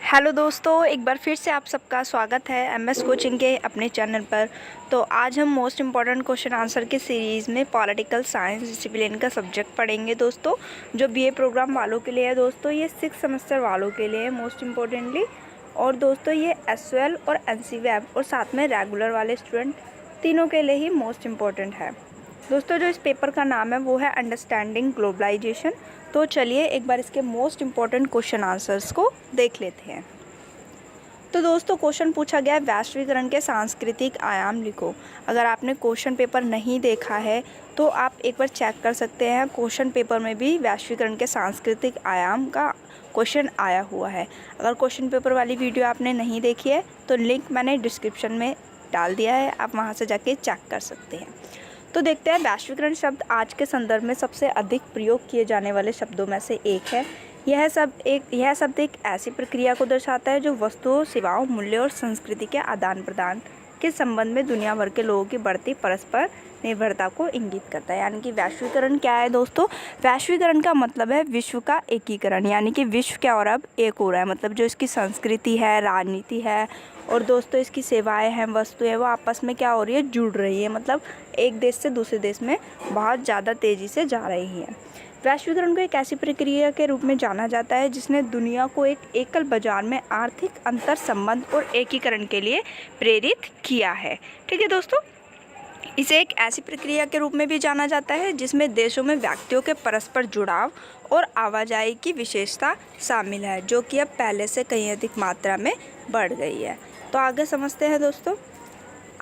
Hello दोस्तों, एक बार फिर से आप सबका स्वागत है एमएस कोचिंग के अपने चैनल पर। तो आज हम मोस्ट इम्पॉर्टेंट क्वेश्चन आंसर की सीरीज़ में पॉलिटिकल साइंस डिसिप्लिन का सब्जेक्ट पढ़ेंगे दोस्तों, जो बीए प्रोग्राम वालों के लिए है दोस्तों। ये 6 सेमेस्टर वालों के लिए है मोस्ट इम्पॉर्टेंटली। और दोस्तों ये एसवाल और एनसीवेब और साथ में रेगुलर वाले स्टूडेंट तीनों के लिए ही मोस्ट इम्पॉर्टेंट है दोस्तों। जो इस पेपर का नाम है वो है अंडरस्टैंडिंग ग्लोबलाइजेशन। तो चलिए एक बार इसके मोस्ट इम्पॉर्टेंट क्वेश्चन आंसर्स को देख लेते हैं। तो दोस्तों क्वेश्चन पूछा गया है वैश्वीकरण के सांस्कृतिक आयाम लिखो। अगर आपने क्वेश्चन पेपर नहीं देखा है तो आप एक बार चेक कर सकते हैं। क्वेश्चन पेपर में भी वैश्वीकरण के सांस्कृतिक आयाम का क्वेश्चन आया हुआ है। अगर क्वेश्चन पेपर वाली वीडियो आपने नहीं देखी है तो लिंक मैंने डिस्क्रिप्शन में डाल दिया है, आप वहाँ से जाके चेक कर सकते हैं। तो देखते हैं, वैश्वीकरण शब्द आज के संदर्भ में सबसे अधिक प्रयोग किए जाने वाले शब्दों में से एक है। यह शब्द एक ऐसी प्रक्रिया को दर्शाता है जो वस्तुओं, सेवाओं, मूल्यों और संस्कृति के आदान प्रदान के संबंध में दुनिया भर के लोगों की बढ़ती परस्पर निर्भरता को इंगित करता है। यानी कि वैश्वीकरण क्या है दोस्तों? वैश्वीकरण का मतलब है विश्व का एकीकरण, यानी कि विश्व क्या हो रहा है, अब एक हो रहा है। मतलब जो इसकी संस्कृति है, राजनीति है और दोस्तों इसकी सेवाएं हैं, वस्तुएं हैं, वो आपस में क्या हो रही है, जुड़ रही है। मतलब एक देश से दूसरे देश में बहुत ज़्यादा तेज़ी से जा रही है। वैश्वीकरण को एक ऐसी प्रक्रिया के रूप में जाना जाता है जिसने दुनिया को एक एकल बाजार में आर्थिक अंतर संबंध और एकीकरण के लिए प्रेरित किया है। ठीक है दोस्तों, इसे एक ऐसी प्रक्रिया के रूप में भी जाना जाता है जिसमें देशों में व्यक्तियों के परस्पर जुड़ाव और आवाजाही की विशेषता शामिल है, जो कि अब पहले से कहीं अधिक मात्रा में बढ़ गई है। तो आगे समझते हैं दोस्तों।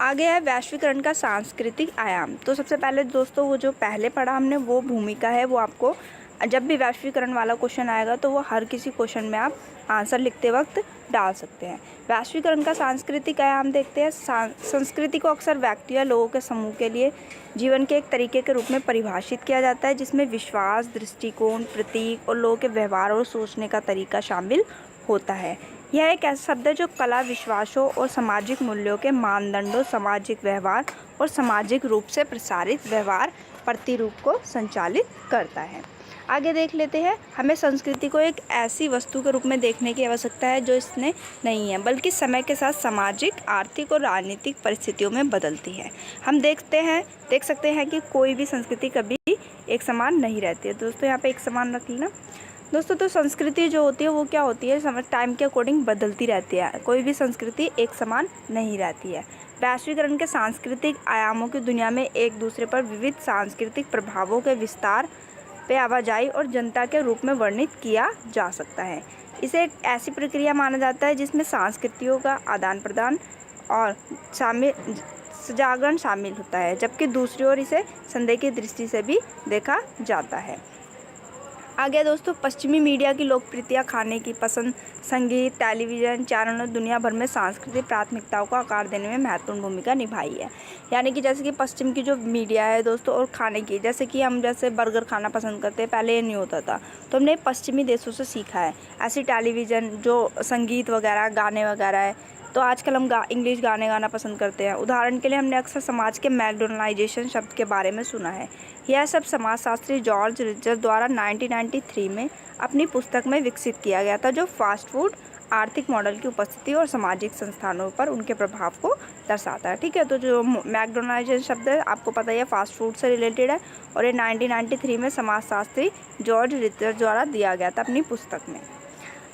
आगे है वैश्वीकरण का सांस्कृतिक आयाम। तो सबसे पहले दोस्तों वो जो पहले पढ़ा हमने वो भूमिका है, वो आपको जब भी वैश्वीकरण वाला क्वेश्चन आएगा तो वो हर किसी क्वेश्चन में आप आंसर लिखते वक्त डाल सकते हैं। वैश्वीकरण का सांस्कृतिक आयाम देखते हैं। संस्कृति को अक्सर व्यक्ति या लोगों के समूह के लिए जीवन के एक तरीके के रूप में परिभाषित किया जाता है, जिसमें विश्वास, दृष्टिकोण, प्रतीक और लोगों के व्यवहार और सोचने का तरीका शामिल होता है। यह एक ऐसा शब्द है जो कला, विश्वासों और सामाजिक मूल्यों के मानदंडों, सामाजिक व्यवहार और सामाजिक रूप से प्रसारित व्यवहार प्रतिरूप को संचालित करता है। आगे देख लेते हैं। हमें संस्कृति को एक ऐसी वस्तु के रूप में देखने की आवश्यकता है जो इसने नहीं है, बल्कि समय के साथ सामाजिक, आर्थिक और राजनीतिक परिस्थितियों में बदलती है। हम देख सकते हैं कि कोई भी संस्कृति कभी एक समान नहीं रहती है। दोस्तों यहाँ पे एक समान रख लेना दोस्तों। तो संस्कृति जो होती है वो क्या होती है, टाइम के अकॉर्डिंग बदलती रहती है। कोई भी संस्कृति एक समान नहीं रहती है। वैश्वीकरण के सांस्कृतिक आयामों की दुनिया में एक दूसरे पर विविध सांस्कृतिक प्रभावों के विस्तार पे आवाजाही और जनता के रूप में वर्णित किया जा सकता है। इसे एक ऐसी प्रक्रिया माना जाता है जिसमें संस्कृतियों का आदान प्रदान और जागरण शामिल होता है, जबकि दूसरी ओर इसे संदेह की दृष्टि से भी देखा जाता है। आगे दोस्तों, पश्चिमी मीडिया की लोकप्रियता, खाने की पसंद, संगीत, टेलीविज़न चैनलों दुनिया भर में सांस्कृतिक प्राथमिकताओं को आकार देने में महत्वपूर्ण भूमिका निभाई है। यानी कि जैसे कि पश्चिम की जो मीडिया है दोस्तों और खाने की, जैसे कि हम जैसे बर्गर खाना पसंद करते हैं, पहले ये नहीं होता था, तो हमने पश्चिमी देशों से सीखा है। ऐसी टेलीविज़न जो संगीत वगैरह, गाने वगैरह है, तो आजकल हम इंग्लिश गाने गाना पसंद करते हैं। उदाहरण के लिए हमने अक्सर समाज के मैकडोनलाइजेशन शब्द के बारे में सुना है। यह सब समाजशास्त्री जॉर्ज रिचर द्वारा 1993 में अपनी पुस्तक में विकसित किया गया था, जो फास्ट फूड आर्थिक मॉडल की उपस्थिति और सामाजिक संस्थानों पर उनके प्रभाव को दर्शाता है। ठीक है, तो जो मैकडोनलाइजेशन शब्द है आपको पता ही है, फास्ट फूड से रिलेटेड है और ये 1993 में समाजशास्त्री जॉर्ज रिचर द्वारा दिया गया था अपनी पुस्तक में।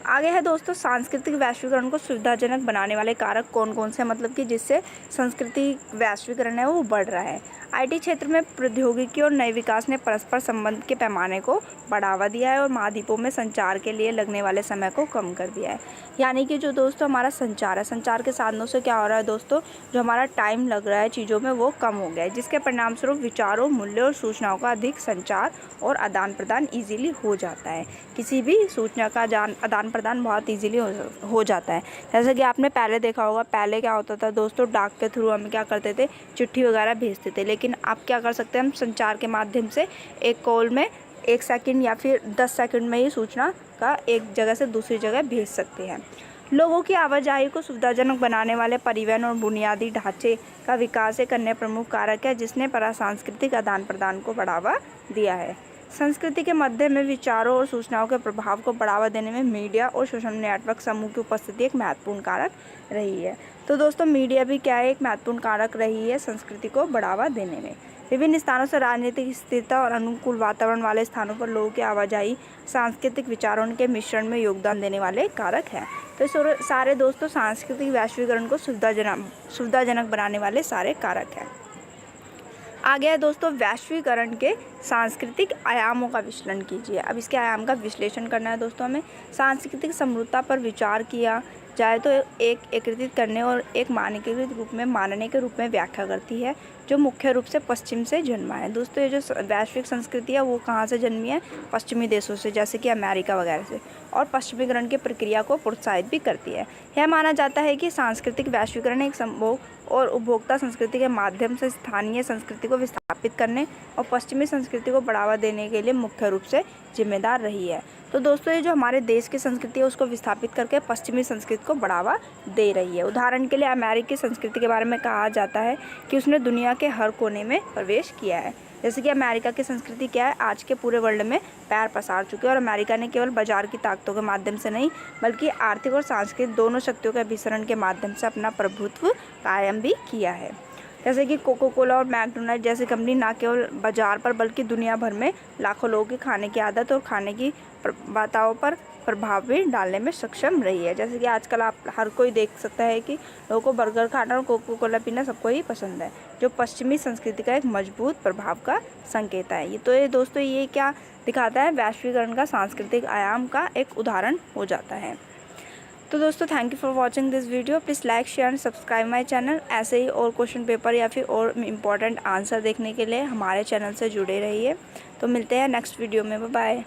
आगे है दोस्तों, सांस्कृतिक वैश्वीकरण को सुविधाजनक बनाने वाले कारक कौन कौन से, मतलब कि जिससे सांस्कृतिक वैश्वीकरण है वो बढ़ रहा है। आईटी क्षेत्र में प्रौद्योगिकी और नए विकास ने परस्पर संबंध के पैमाने को बढ़ावा दिया है और महाद्वीपों में संचार के लिए लगने वाले समय को कम कर दिया है। यानी कि जो दोस्तों हमारा संचार है, संचार के साधनों से क्या हो रहा है दोस्तों, जो हमारा टाइम लग रहा है चीज़ों में वो कम हो गया है, जिसके परिणाम स्वरूप विचारों, मूल्यों और सूचनाओं का अधिक संचार और आदान प्रदान ईजिली हो जाता है। किसी भी सूचना का आदान प्रदान बहुत ईजिली हो जाता है। जैसे कि आपने पहले देखा होगा, पहले क्या होता था दोस्तों, डाक के थ्रू हम क्या करते थे, चिट्ठी वगैरह भेजते थे। लेकिन आप क्या कर सकते हैं, हम संचार के माध्यम से एक कॉल में 1 सेकंड या फिर 10 सेकंड में ही सूचना का एक जगह से दूसरी जगह भेज सकते हैं। लोगों की आवाजाही को सुविधाजनक बनाने वाले परिवहन और बुनियादी ढांचे का विकास एक अन्य प्रमुख कारक है जिसने सांस्कृतिक आदान प्रदान को बढ़ावा दिया है। संस्कृति के मध्य में विचारों और सूचनाओं के प्रभाव को बढ़ावा देने में मीडिया और सोशल नेटवर्क समूह की उपस्थिति एक महत्वपूर्ण कारक रही है। तो दोस्तों मीडिया भी क्या है, एक महत्वपूर्ण कारक रही है संस्कृति को बढ़ावा देने में। विभिन्न स्थानों से राजनीतिक स्थिरता और अनुकूल वातावरण वाले स्थानों पर लोगों की आवाजाही सांस्कृतिक विचारों के मिश्रण में योगदान देने वाले कारक हैं। तो सारे दोस्तों सांस्कृतिक वैश्वीकरण को सुविधाजनक बनाने वाले सारे कारक हैं। आगे है दोस्तों वैश्वीकरण के सांस्कृतिक आयामों का विश्लेषण कीजिए। अब इसके आयाम का विश्लेषण करना है दोस्तों हमें। सांस्कृतिक समरूपता पर विचार किया जाए तो एक एकीकृत करने और एक मानकीकृत रूप में मानने के रूप में व्याख्या करती है, जो मुख्य रूप से पश्चिम से जन्मा है। दोस्तों ये जो वैश्विक संस्कृति है वो कहाँ से जन्मी है? पश्चिमी देशों से, जैसे कि अमेरिका वगैरह से, और पश्चिमीकरण की प्रक्रिया को प्रोत्साहित भी करती है। यह माना जाता है कि सांस्कृतिक वैश्वीकरण एक संभोग और उपभोक्ता संस्कृति के माध्यम से स्थानीय संस्कृति को विस्थापित करने और पश्चिमी संस्कृति को बढ़ावा देने के लिए मुख्य रूप से जिम्मेदार रही है। तो दोस्तों ये जो हमारे देश की संस्कृति है उसको विस्थापित करके पश्चिमी संस्कृति को बढ़ावा दे रही है। उदाहरण के लिए अमेरिकी संस्कृति के बारे में कहा जाता है कि उसने दुनिया के हर कोने में प्रवेश किया है। जैसे कि अमेरिका की संस्कृति क्या है, आज के पूरे वर्ल्ड में पैर पसार चुकी है और अमेरिका ने केवल बाजार की ताकतों के माध्यम से नहीं बल्कि आर्थिक और सांस्कृतिक दोनों शक्तियों के अभिसरण के माध्यम से अपना प्रभुत्व कायम भी किया है। जैसे कि कोको कोला और मैकडोनल्ड जैसी कंपनी न केवल बाजार पर बल्कि दुनिया भर में लाखों लोगों की खाने की आदत और खाने की बाताओं पर प्रभाव भी डालने में सक्षम रही है। जैसे कि आजकल आप हर कोई देख सकता है कि लोगों को बर्गर खाना और कोको कोला पीना सबको ही पसंद है, जो पश्चिमी संस्कृति का एक मजबूत प्रभाव का संकेत है। ये तो ये दोस्तों ये क्या दिखाता है, वैश्वीकरण का सांस्कृतिक आयाम का एक उदाहरण हो जाता है। तो दोस्तों thank you for watching this video. Please like share and subscribe my channel. ऐसे ही और क्वेश्चन पेपर या फिर और इम्पॉर्टेंट आंसर देखने के लिए हमारे चैनल से जुड़े रहिए। तो मिलते हैं नेक्स्ट वीडियो में। Bye bye.